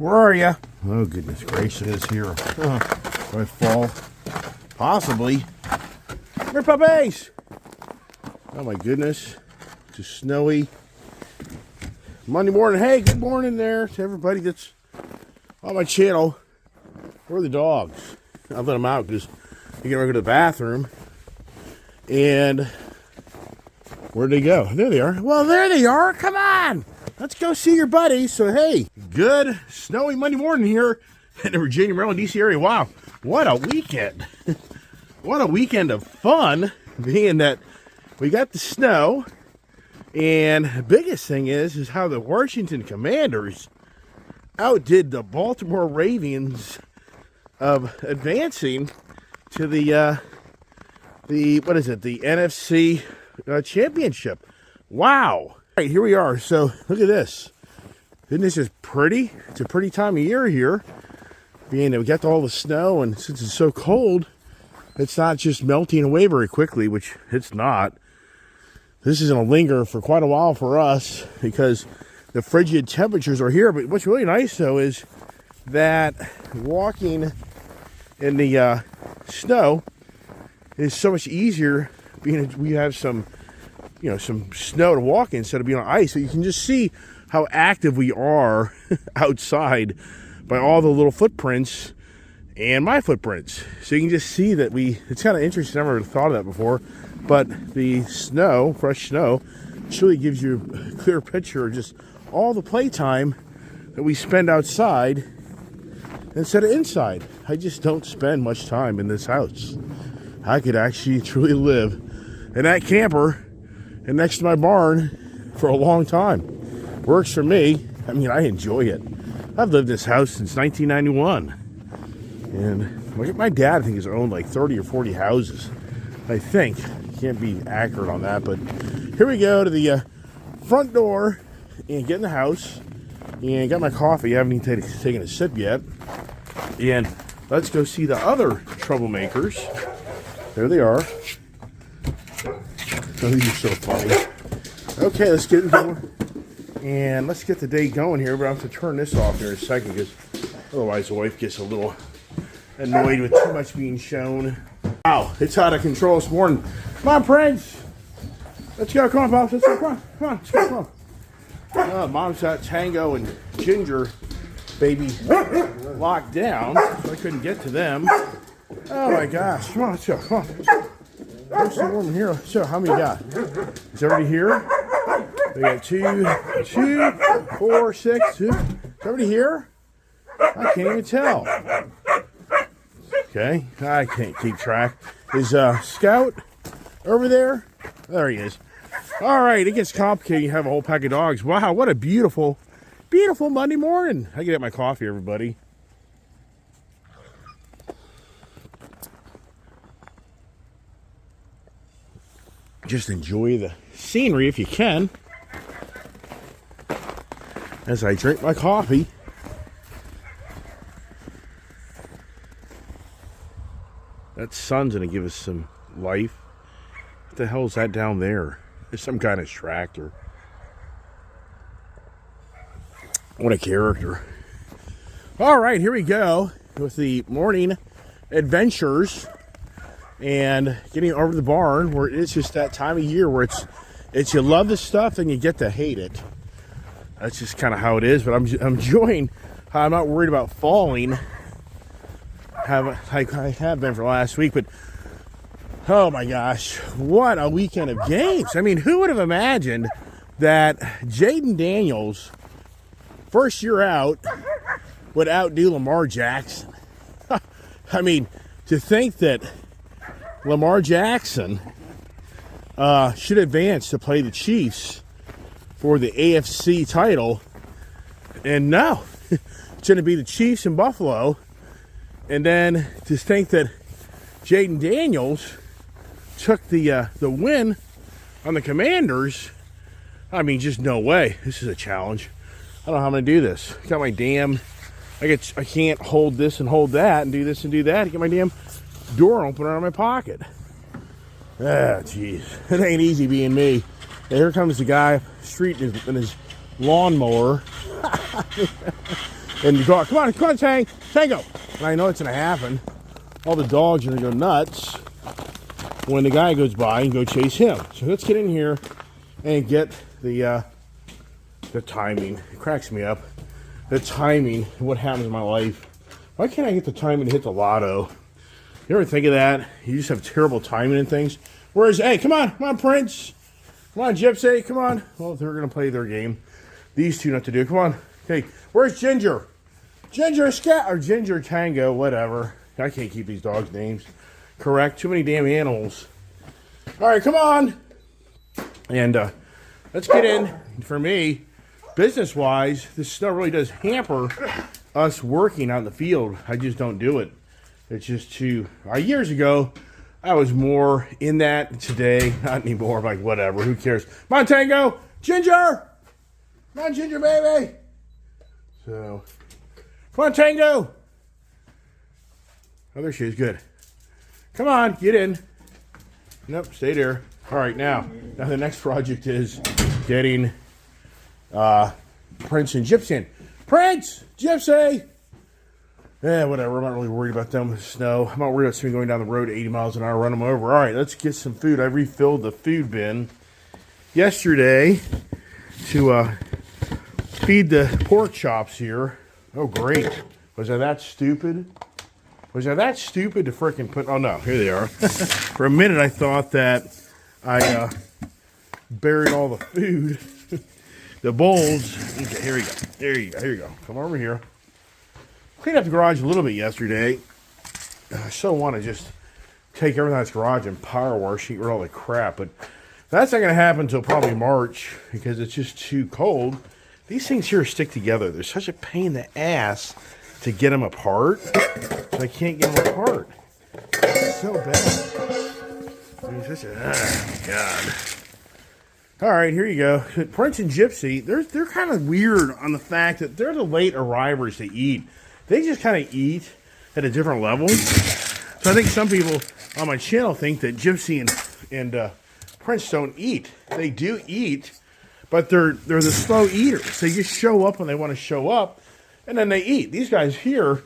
Where are you? Oh, goodness gracious, here. I fall. Possibly. Come here, puppies! Oh, my goodness. It's a snowy Monday morning. Hey, good morning there to everybody that's on my channel. Where are the dogs? I'll let them out because they're going to go to the bathroom. And where'd they go? There they are. Well, there they are. Come on. Let's go see your buddies. So, hey, good snowy Monday morning here in the Virginia, Maryland, D.C. area. Wow, what a weekend. What a weekend of fun, being that we got the snow. And the biggest thing is how the Washington Commanders outdid the Baltimore Ravens of advancing to the NFC championship. Wow. All right, here we are. So look at this. Isn't this just pretty? It's a pretty time of year here, being that we got all the snow, and since it's so cold, it's not just melting away very quickly, which it's not. This is going to linger for quite a while for us because the frigid temperatures are here. But what's really nice, though, is that walking in the snow is so much easier, being that we have some snow to walk in instead of being on ice. So you can just see how active we are outside by all the little footprints and my footprints. So you can just see that it's kind of interesting. I've never thought of that before. But the snow, fresh snow, truly gives you a clear picture of just all the playtime that we spend outside instead of inside. I just don't spend much time in this house. I could actually truly live in that camper and next to my barn for a long time. Works for me. I mean, I enjoy it. I've lived in this house since 1991. And my dad, I think, has owned like 30 or 40 houses. I think. Can't be accurate on that, but here we go to the front door and get in the house and got my coffee. I haven't even taken a sip yet. And let's go see the other troublemakers. There they are. Oh, these are so funny. Okay, let's get into it. And let's get the day going here, but I have to turn this off here in a second because otherwise the wife gets a little annoyed with too much being shown. Wow, it's out of control this morning. Come on, Prince. Let's go. Come on, Bob. Let's go. Come on. Come on. Let's go. Come on. Mom's got Tango and Ginger baby locked down, so I couldn't get to them. Oh, my gosh. Come on. Let's go. Come on. There's some woman here. So, how many you got? Is everybody here? We got 2, 4, 6. 2. Is everybody here? I can't even tell. Okay, I can't keep track. Is Scout over there? There he is. All right, it gets complicated. You have a whole pack of dogs. Wow, what a beautiful, beautiful Monday morning. I get my coffee, everybody. Just enjoy the scenery if you can as I drink my coffee. That sun's going to give us some life. What the hell is that down there? There's some kind of tractor. What a character. All right, here we go with the morning adventures and getting over the barn, where it's just that time of year where it's you love this stuff and you get to hate it. That's just kind of how it is, but I'm enjoying how I'm not worried about falling. I have been for last week, but oh my gosh, what a weekend of games. I mean, who would have imagined that Jaden Daniels, first year out, would outdo Lamar Jackson? I mean, to think that Lamar Jackson should advance to play the Chiefs for the AFC title, and no, it's going to be the Chiefs in Buffalo. And then to think that Jaden Daniels took the win on the Commanders, I mean, just no way. This is a challenge. I don't know how I'm going to do this. Got my damn, I can't hold this and hold that and do this and do that. I get my damn door opener out of my pocket. Ah, jeez. It ain't easy being me. And here comes the guy street in his lawnmower. And you go, come on, Tango. And I know it's going to happen. All the dogs are going to go nuts when the guy goes by and go chase him. So let's get in here and get the timing. It cracks me up. The timing, what happens in my life. Why can't I get the timing to hit the lotto? You ever think of that? You just have terrible timing and things. Whereas, hey, come on, Prince. Come on, Gypsy, come on. Well, they're going to play their game. These two not to do. Come on. Okay, where's Ginger? Ginger Scat or Ginger Tango, whatever. I can't keep these dogs' names correct. Too many damn animals. All right, come on. And let's get in. For me, business-wise, this snow really does hamper us working out in the field. I just don't do it. It's just too... years ago, I was more in that. Today, not anymore. I'm like, whatever. Who cares? Come on, Tango. Ginger. Come on, Ginger, baby. So, come on, Tango. Oh, there she is. Good. Come on, get in. Nope, stay there. All right, now the next project is getting Prince and Gypsy in. Prince! Gypsy! Yeah, whatever. I'm not really worried about them with snow. I'm not worried about somebody going down the road at 80 miles an hour, run them over. All right, let's get some food. I refilled the food bin yesterday to feed the pork chops here. Oh, great. Was I that stupid? Was I that stupid to frickin' put... Oh, no. Here they are. For a minute, I thought that I buried all the food. The bowls. Okay, here we go. There you go. Here you go. Come over here. Cleaned up the garage a little bit yesterday. I so want to just take everything out of the garage and power wash, eat rid of all the crap. But that's not going to happen until probably March because it's just too cold. These things here stick together. They're such a pain in the ass to get them apart. So I can't get them apart. It's so bad. I mean, such a... God. All right, here you go. Prince and Gypsy, they're kind of weird on the fact that they're the late arrivers to eat. They just kind of eat at a different level. So I think some people on my channel think that Gypsy and Prince don't eat. They do eat, but they're the slow eaters. They just show up when they want to show up, and then they eat. These guys here,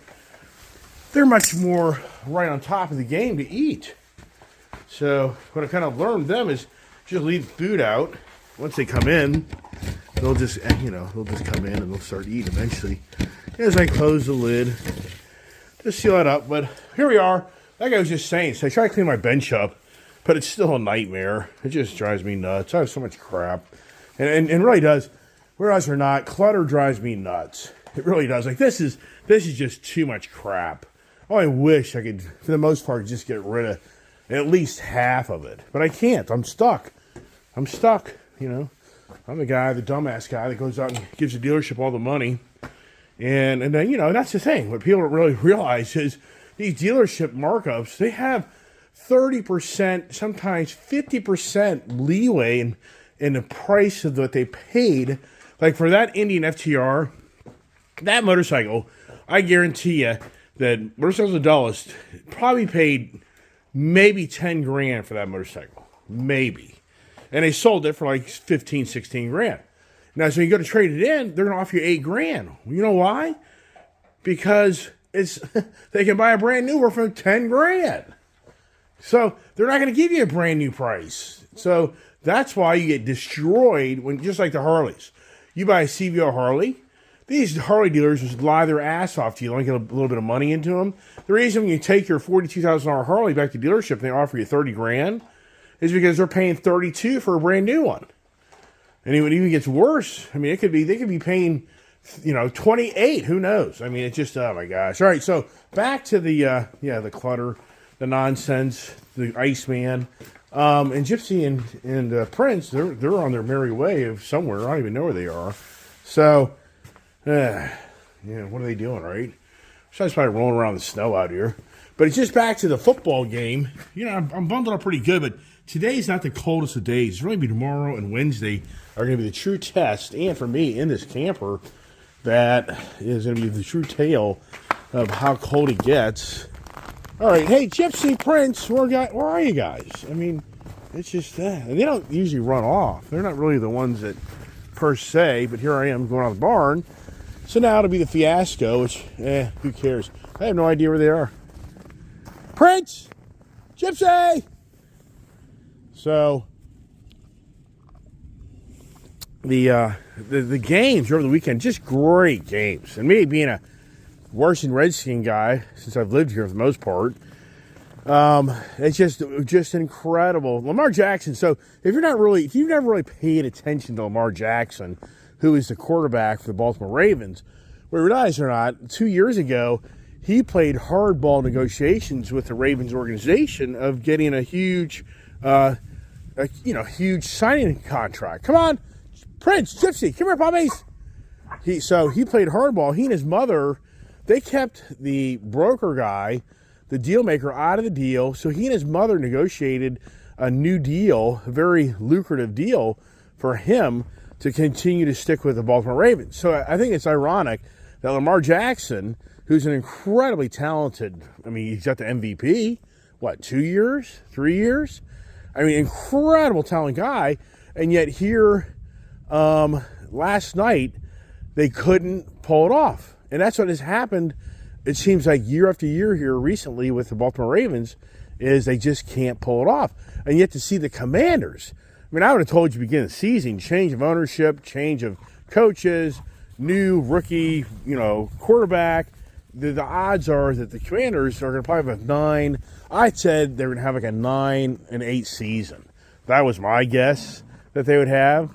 they're much more right on top of the game to eat. So what I kind of learned them is just leave food out. Once they come in, they'll just come in and they'll start eating eventually. As I close the lid, just seal it up. But here we are. Like I was just saying, so I try to clean my bench up, but it's still a nightmare. It just drives me nuts. I have so much crap. And it really does, whereas or not, clutter drives me nuts. It really does. Like this is just too much crap. Oh, I wish I could, for the most part, just get rid of at least half of it. But I can't. I'm stuck. I'm the guy, the dumbass guy that goes out and gives the dealership all the money. And then, that's the thing. What people don't really realize is these dealership markups, they have 30%, sometimes 50% leeway in the price of what they paid. Like for that Indian FTR, that motorcycle, I guarantee you that Motorcycles of Dulles probably paid maybe 10 grand for that motorcycle. Maybe. And they sold it for like 15, 16 grand. Now, so you go to trade it in, they're going to offer you 8 grand. You know why? Because they can buy a brand new one for 10 grand. So they're not going to give you a brand new price. So that's why you get destroyed when, just like the Harleys. You buy a CVO Harley, these Harley dealers just lie their ass off to you. Only get a little bit of money into them. The reason when you take your $42,000 Harley back to dealership and they offer you 30 grand is because they're paying 32 for a brand new one. And it even gets worse. I mean, they could be paying, 28. Who knows? I mean, it's just, oh my gosh. All right, so back to the clutter, the nonsense, the Iceman, and Gypsy and Prince. They're on their merry way of somewhere. I don't even know where they are. So, what are they doing, right? Besides probably rolling around in the snow out here. But it's just back to the football game. I'm bundled up pretty good, but today's not the coldest of days. It's really be tomorrow and Wednesday are going to be the true test. And for me, in this camper, that is going to be the true tale of how cold it gets. All right, hey, Gypsy, Prince, where are you guys? I mean, it's just that. And they don't usually run off. They're not really the ones that first say, but here I am going out of the barn. So now it'll be the fiasco, which, who cares? I have no idea where they are. Prince! Gypsy! So, the games over the weekend, just great games. And me being a Washington Redskin guy, since I've lived here for the most part, it's just incredible. Lamar Jackson. So if you've never really paid attention to Lamar Jackson, who is the quarterback for the Baltimore Ravens, whether you realize or not, 2 years ago, he played hardball negotiations with the Ravens organization of getting a huge, huge signing contract. Come on, Prince, Gypsy, come here, puppies. He played hardball. He and his mother, they kept the broker guy, the deal maker, out of the deal. So he and his mother negotiated a new deal, a very lucrative deal for him to continue to stick with the Baltimore Ravens. So I think it's ironic that Lamar Jackson, who's an incredibly talented, he's got the MVP, 2 years, 3 years? Incredible talent guy. And yet here, last night, they couldn't pull it off. And that's what has happened, it seems like year after year here recently with the Baltimore Ravens, is they just can't pull it off. And yet to see the Commanders, I would have told you beginning of the season, change of ownership, change of coaches, new rookie, quarterback. The odds are that the Commanders are going to probably have a 9. I said they were going to have like a 9-8 season. That was my guess that they would have.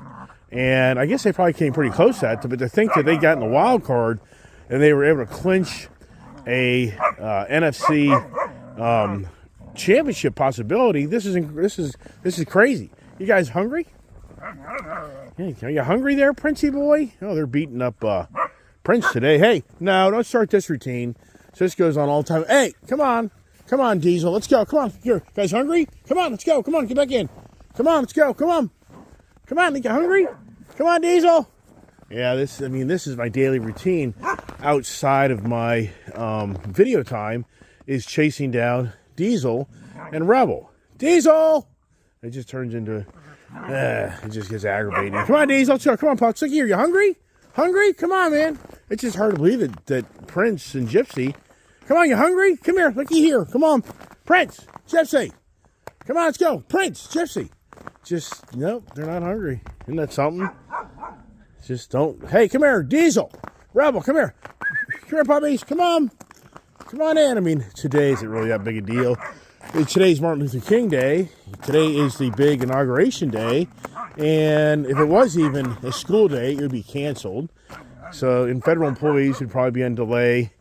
And I guess they probably came pretty close to that. But to think that they got in the wild card and they were able to clinch a NFC championship possibility, this is crazy. You guys hungry? Hey, are you hungry there, Princey boy? Oh, they're beating up Prince today. Hey, no, don't start this routine. So this goes on all the time. Hey, come on, Diesel, let's go. Come on, here, you guys hungry? Come on, let's go. Come on, get back in. Come on, let's go. Come on, you hungry? Come on, Diesel. Yeah, this is my daily routine outside of my video time, is chasing down Diesel and Rebel. Diesel! It just turns into, it just gets aggravating. Come on, Diesel, let's go. Come on, Pops, look here. You hungry? Hungry? Come on, man. It's just hard to believe that Prince and Gypsy. Come on, you hungry? Come here, looky here. Come on, Prince, Gypsy. Come on, let's go. Prince, Gypsy. Just, nope, they're not hungry. Isn't that something? Just don't. Hey, come here, Diesel. Rebel, come here. Come here, puppies. Come on. Come on in. Today isn't really that big a deal. Today's Martin Luther King Day. Today is the big Inauguration Day. And if it was even a school day, it would be canceled. So, and federal employees would probably be on delay.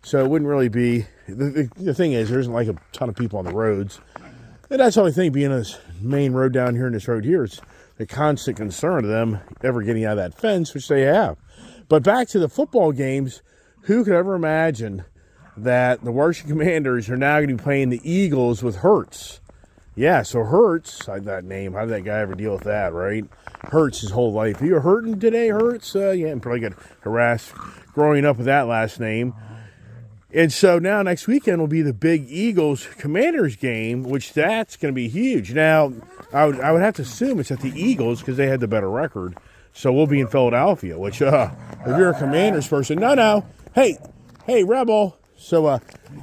So it wouldn't really be. The thing is, there isn't like a ton of people on the roads. And that's the only thing, being on this main road down here and this road here, it's the constant concern of them ever getting out of that fence, which they have. But back to the football games, who could ever imagine that the Washington Commanders are now going to be playing the Eagles with Hurts? Yeah, so Hurts, that name, how did that guy ever deal with that, right? Hurts his whole life. Are you hurting today, Hurts? Yeah, and probably got harassed growing up with that last name. And so now next weekend will be the big Eagles-Commanders game, which that's going to be huge. Now, I would have to assume it's at the Eagles because they had the better record. So we'll be in Philadelphia, which, if you're a Commanders person, no. Hey, Rebel. So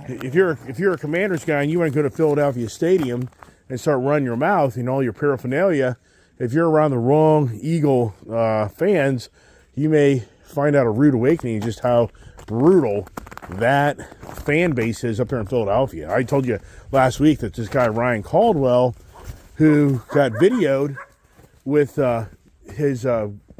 if you're a Commanders guy and you want to go to Philadelphia Stadium and start running your mouth and all your paraphernalia, if you're around the wrong Eagle fans, you may find out a rude awakening just how brutal that fan base is up there in Philadelphia. I told you last week that this guy Ryan Caldwell, who got videoed with his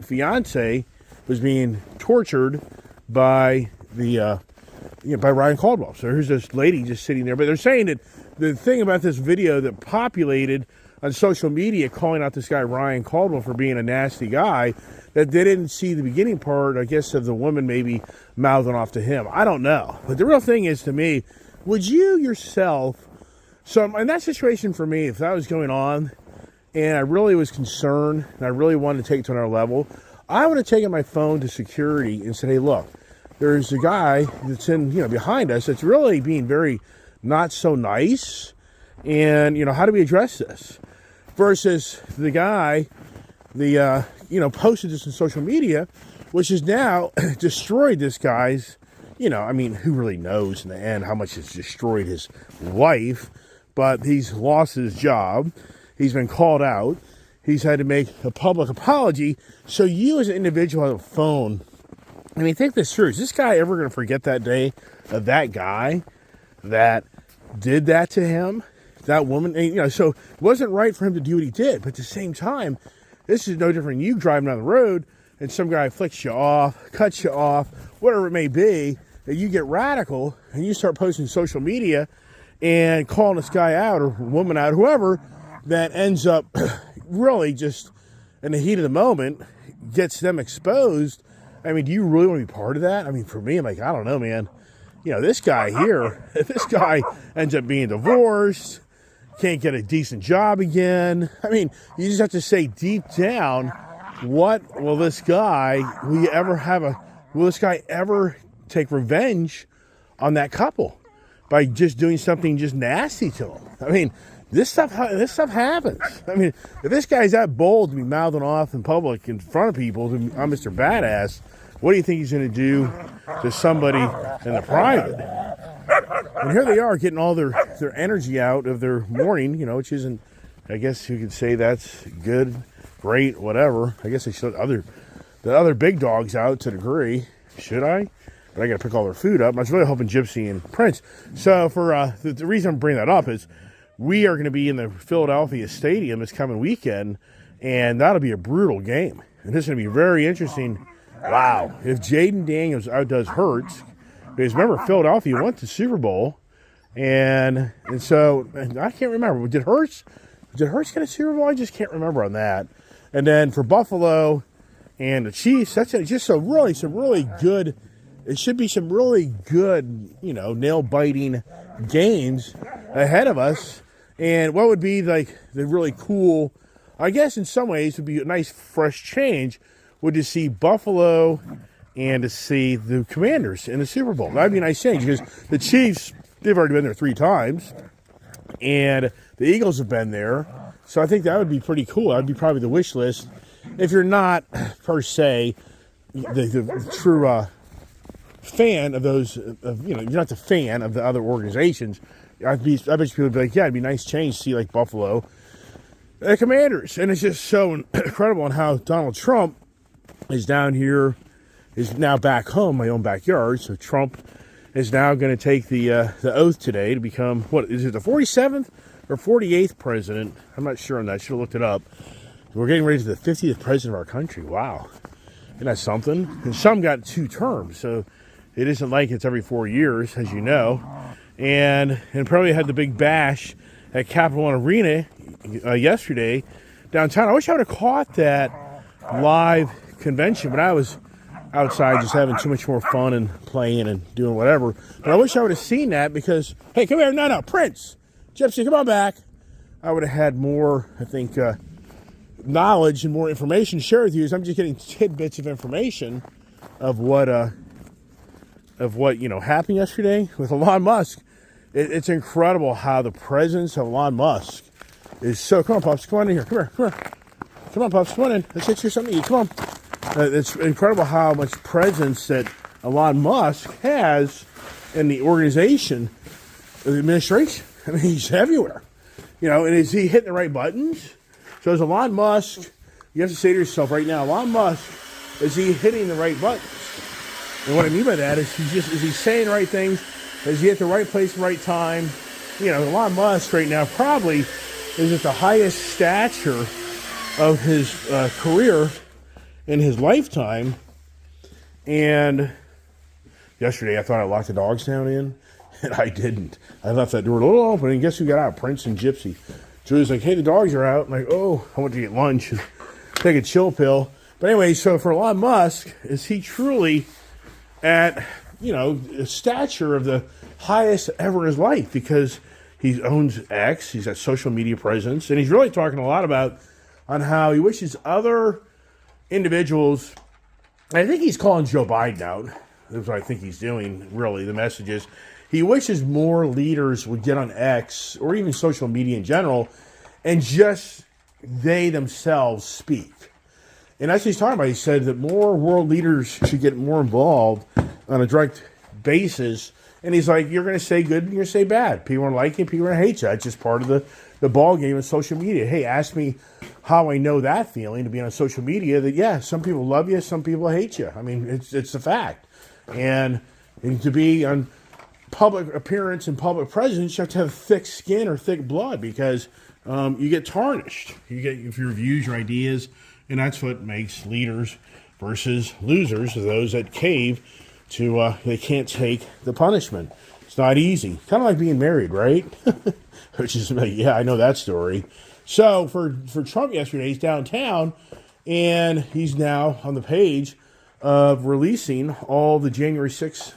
fiance, was being tortured by by Ryan Caldwell. So here's this lady just sitting there. But they're saying that the thing about this video that populated on social media calling out this guy Ryan Caldwell for being a nasty guy, that they didn't see the beginning part, I guess, of the woman maybe mouthing off to him. I don't know. But the real thing is, to me, would you yourself, so in that situation for me, if that was going on and I really was concerned and I really wanted to take it to another level, I would have taken my phone to security and said, hey, look, there's a guy that's in, behind us that's really being very not so nice. And, how do we address this? Versus the guy, posted this on social media, which has now destroyed this guy's, who really knows in the end how much it's destroyed his life, but he's lost his job. He's been called out. He's had to make a public apology. So you as an individual have a phone. Think this through. Is this guy ever going to forget that day of that guy that did that to him? That woman? And, so it wasn't right for him to do what he did. But at the same time, this is no different than you driving down the road and some guy flicks you off, cuts you off, whatever it may be, and you get radical and you start posting social media and calling this guy out or woman out, whoever, that ends up really just in the heat of the moment, gets them exposed. Do you really want to be part of that? For me, I'm like, I don't know, man. This guy here, if this guy ends up being divorced, can't get a decent job again. You just have to say deep down, what will this guy, will this guy ever take revenge on that couple by just doing something just nasty to him? This stuff happens. If this guy's that bold to be mouthing off in public in front of people, I'm Mr. Badass, what do you think he's going to do to somebody in the private? And here they are getting all their energy out of their morning, which isn't, I guess you could say that's good, great, whatever. I guess they should the other big dogs out to a degree. Should I? But I got to pick all their food up. I was really hoping Gypsy and Prince. So for the reason I'm bringing that up is we are going to be in the Philadelphia Stadium this coming weekend, and that'll be a brutal game. And this is going to be very interesting. Wow. If Jaden Daniels outdoes Hurts, because remember, Philadelphia went to Super Bowl, and so I can't remember. Did Hurts get a Super Bowl? I just can't remember on that. And then for Buffalo and the Chiefs, that's just some really good. It should be some really good, nail-biting games ahead of us. And what would be like the really cool, I guess in some ways would be a nice fresh change, would to see Buffalo and to see the Commanders in the Super Bowl. That would be a nice change because the Chiefs, they've already been there 3 times, and the Eagles have been there. So I think that would be pretty cool. That would be probably the wish list. If you're not, per se, the true fan of those, you're not the fan of the other organizations, I bet you people would be like, yeah, it'd be a nice change to see like Buffalo and Commanders. And it's just so incredible on how Donald Trump is down here, is now back home, my own backyard. So Trump is now going to take the oath today to become, what is it, the 47th or 48th president? I'm not sure on that. Should have looked it up. We're getting ready to the 50th president of our country. Wow. Isn't that something? And some got 2 terms, so it isn't like it's every 4 years, as you know. And probably had the big bash at Capital One Arena yesterday downtown. I wish I would have caught that live convention, but I was outside just having too much more fun and playing and doing whatever. But I wish I would have seen that because, hey, come here. No, Prince. Gypsy, come on back. I would have had more, I think, knowledge and more information to share with you. I'm just getting tidbits of information of what happened yesterday with Elon Musk. It's incredible how the presence of Elon Musk is so. Come on, Pups. Come on in here. Come here. Come on, Pups. Come on in. Let's get you something to eat. Come on. It's incredible how much presence that Elon Musk has in the organization, the administration. He's everywhere. And is he hitting the right buttons? So is Elon Musk, you have to say to yourself right now, Elon Musk, is he hitting the right buttons? And what I mean by that is is he saying the right things? Is he at the right place at the right time? Elon Musk right now probably is at the highest stature of his career in his lifetime. And yesterday I thought I locked the dogs down in, and I didn't. I left that door a little open, and guess who got out? Prince and Gypsy. Julie's like, hey, the dogs are out. I'm like, oh, I went to get lunch and take a chill pill. But anyway, so for Elon Musk, is he truly at, a stature of the highest ever in his life? Because he owns X, he's got social media presence, and he's really talking a lot about on how he wishes other individuals, and I think he's calling Joe Biden out. That's what I think he's doing, really. The message is he wishes more leaders would get on X or even social media in general and just they themselves speak. And that's what he's talking about. He said that more world leaders should get more involved on a direct basis. And he's like, you're going to say good and you're going to say bad. People are going to like you, people are going to hate you. It's just part of the ball game of social media. Hey, ask me how I know that feeling to be on social media, that, yeah, some people love you, some people hate you. I mean, it's a fact. And to be on public appearance and public presence, you have to have thick skin or thick blood, because you get tarnished. You get your views, your ideas, and that's what makes leaders versus losers, those that cave to they can't take the punishment. It's not easy. Kind of like being married, right? Which is, yeah, I know that story. So for Trump yesterday, he's downtown, and he's now on the page of releasing all the January 6th,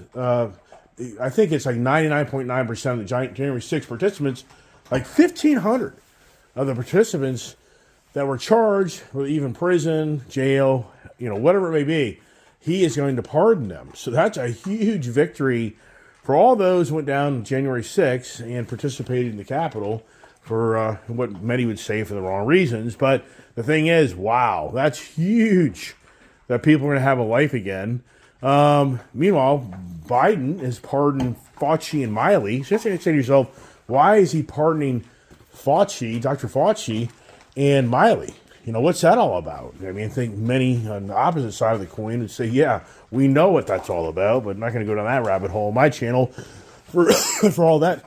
I think it's like 99.9% of the January 6th participants, like 1,500 of the participants that were charged with even prison, jail, whatever it may be. He is going to pardon them. So that's a huge victory for all those who went down January 6th and participated in the Capitol for what many would say for the wrong reasons. But the thing is, wow, that's huge that people are going to have a life again. Meanwhile, Biden has pardoned Fauci and Miley. So you have to say to yourself, why is he pardoning Fauci, Dr. Fauci, and Miley? What's that all about? I mean, I think many on the opposite side of the coin would say, yeah, we know what that's all about, but I'm not going to go down that rabbit hole on my channel for for all that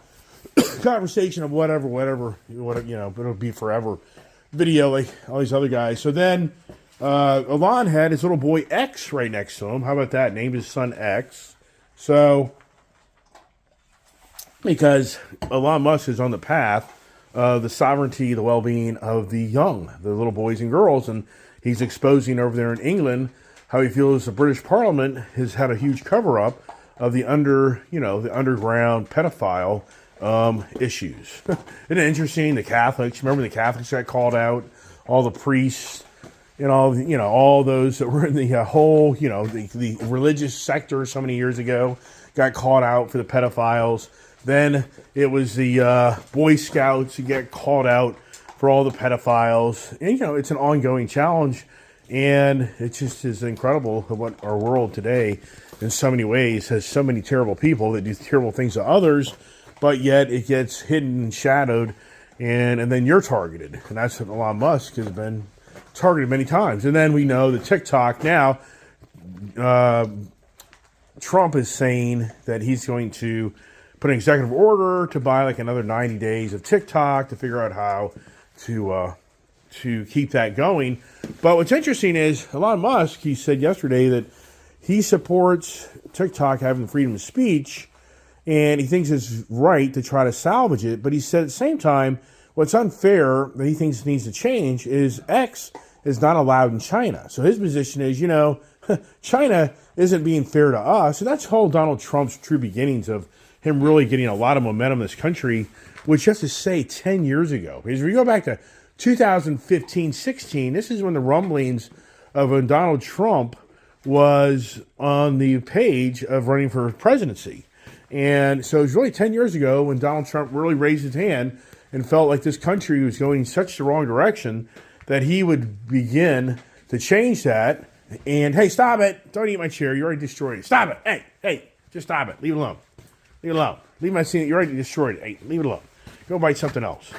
conversation of whatever, but it'll be forever video like all these other guys. So then Elon had his little boy X right next to him. How about that? Named his son X. So, because Elon Musk is on the path the sovereignty, the well-being of the young, the little boys and girls. And he's exposing over there in England how he feels the British Parliament has had a huge cover-up of the underground pedophile issues. Isn't it interesting? The Catholics, remember the Catholics got called out, all the priests, and all those that were in the whole, the religious sector so many years ago got called out for the pedophiles. Then it was the Boy Scouts who get called out for all the pedophiles. And, it's an ongoing challenge. And it just is incredible what our world today, in so many ways, has so many terrible people that do terrible things to others, but yet it gets hidden and shadowed, and then you're targeted. And that's what Elon Musk has been targeted many times. And then we know that TikTok now, Trump is saying that he's going to put an executive order to buy like another 90 days of TikTok to figure out how to keep that going. But what's interesting is Elon Musk, he said yesterday that he supports TikTok having freedom of speech, and he thinks it's right to try to salvage it. But he said at the same time, what's unfair that he thinks needs to change is X is not allowed in China. So his position is, China isn't being fair to us. And that's whole Donald Trump's true beginnings of him really getting a lot of momentum in this country, which you have to say 10 years ago. Because if you go back to 2015-16, this is when the rumblings of when Donald Trump was on the page of running for presidency. And so it was really 10 years ago when Donald Trump really raised his hand and felt like this country was going in such the wrong direction that he would begin to change that. And, hey, stop it. Don't eat my chair. You already destroyed it. Stop it. Hey, just stop it. Leave it alone. Leave it alone. Leave my scene. You already destroyed it. Hey, leave it alone. Go bite something else.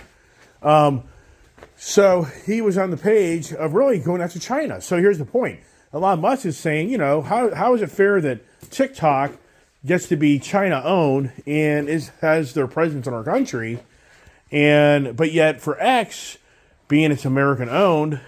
So he was on the page of really going after China. So here's the point. Elon Musk is saying, how is it fair that TikTok gets to be China-owned and has their presence in our country, but yet for X, being it's American-owned,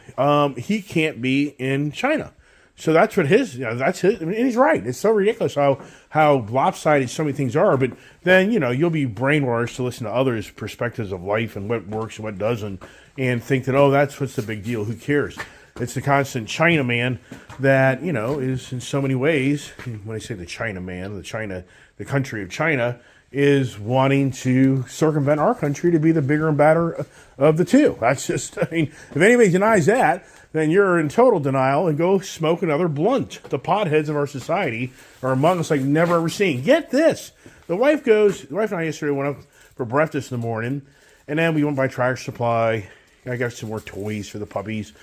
he can't be in China. So that's what that's his, and he's right. It's so ridiculous how lopsided so many things are, but then, you'll be brainwashed to listen to others' perspectives of life and what works and what doesn't, and think that, that's what's the big deal, who cares? It's the constant China man that, is in so many ways, when I say the China man, the country of China, is wanting to circumvent our country to be the bigger and badder of the two. That's just, if anybody denies that, then you're in total denial and go smoke another blunt. The potheads of our society are among us like never ever seen. Get this. The wife and I yesterday went up for breakfast in the morning, and then we went by Tractor Supply. I got some more toys for the puppies.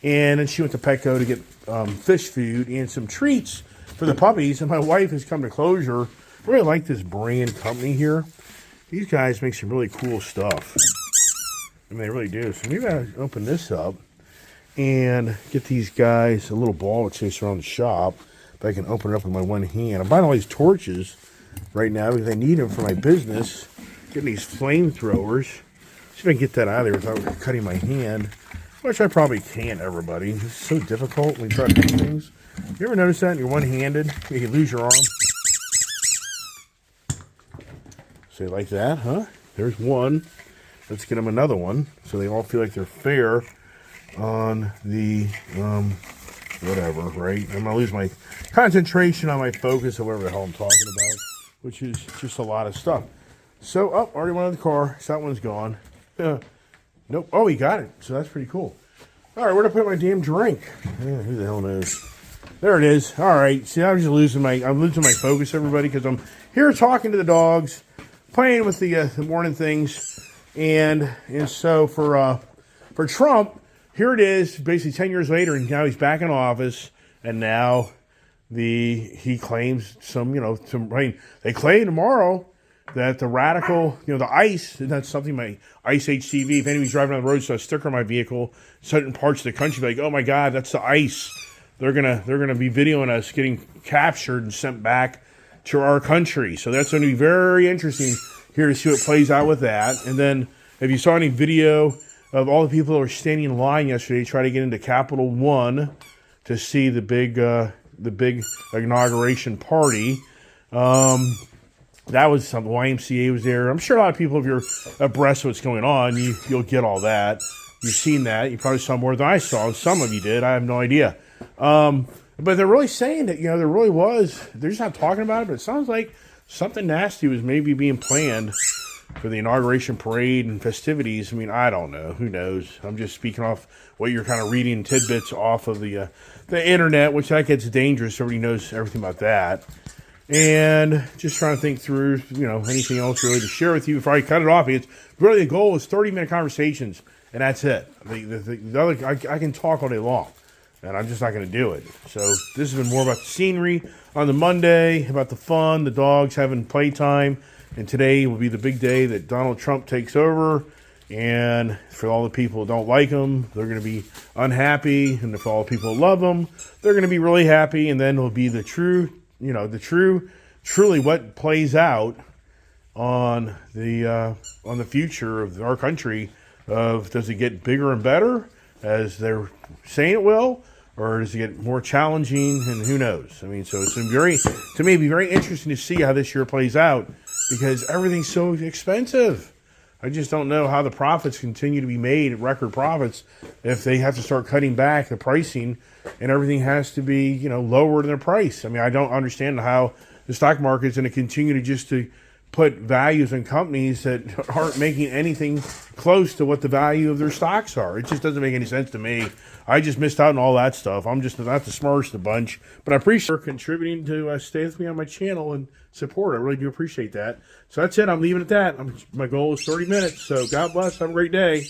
And then she went to Petco to get fish food and some treats for the puppies. And my wife has come to closure. I really like this brand company here. These guys make some really cool stuff. I mean, they really do. So maybe I open this up and get these guys a little ball to chase around the shop. But I can open it up with my one hand. I'm buying all these torches right now because I need them for my business. Getting these flamethrowers. See if I can get that out of there without cutting my hand. Which I probably can't, everybody. It's so difficult when you try to do things. You ever notice that? You're one-handed. You can lose your arm. Say like that, huh? There's one. Let's get them another one so they all feel like they're fair on the, whatever, right? I'm going to lose my concentration on my focus of whatever the hell I'm talking about, which is just a lot of stuff. So, already went out of the car. So that one's gone. Nope. Oh, he got it. So that's pretty cool. All right, where did I put my damn drink? Who the hell knows? There it is. All right. See, I'm losing my focus, everybody, because I'm here talking to the dogs, playing with the morning things, and so for Trump, here it is, basically 10 years later, and now he's back in office, and now he claims they claim tomorrow that the radical, the ICE, and that's something my ICE HCV, if anybody's driving on the road, saw a sticker on my vehicle, certain parts of the country, like, oh my God, that's the ICE. They're gonna be videoing us getting captured and sent back to our country. So that's going to be very interesting here to see what plays out with that. And then if you saw any video of all the people that were standing in line yesterday to try to get into Capitol One to see the big inauguration party, that was something. YMCA was there. I'm sure a lot of people, if you're abreast of what's going on, you'll get all that. You've seen that. You probably saw more than I saw. Some of you did. I have no idea. But they're really saying that, there really was. They're just not talking about it, but it sounds like something nasty was maybe being planned for the inauguration parade and festivities. I mean, I don't know. Who knows? I'm just speaking off what you're kind of reading tidbits off of the internet, which that gets dangerous. Everybody knows everything about that. And just trying to think through, anything else really to share with you before I cut it off. It's really the goal is 30-minute conversations, and that's it. The other, I can talk all day long, and I'm just not going to do it. So this has been more about the scenery on the Monday, about the fun, the dogs having playtime, and today will be the big day that Donald Trump takes over. And for all the people who don't like him, they're going to be unhappy, and for all the people who love him, they're going to be really happy. And then it'll be the truly what plays out on the future of our country. Does it get bigger and better as they're saying it will, or does it get more challenging? And who knows? I mean, so it's to me, be very interesting to see how this year plays out because everything's so expensive. I just don't know how the profits continue to be made at record profits if they have to start cutting back the pricing and everything has to be, lower in their price. I mean, I don't understand how the stock market is going to continue to put values in companies that aren't making anything close to what the value of their stocks are. It just doesn't make any sense to me. I just missed out on all that stuff. I'm just not the smartest of the bunch, but I appreciate you contributing to stay with me on my channel and support. I really do appreciate that. So that's it. I'm leaving it at that. My goal is 30 minutes. So God bless. Have a great day.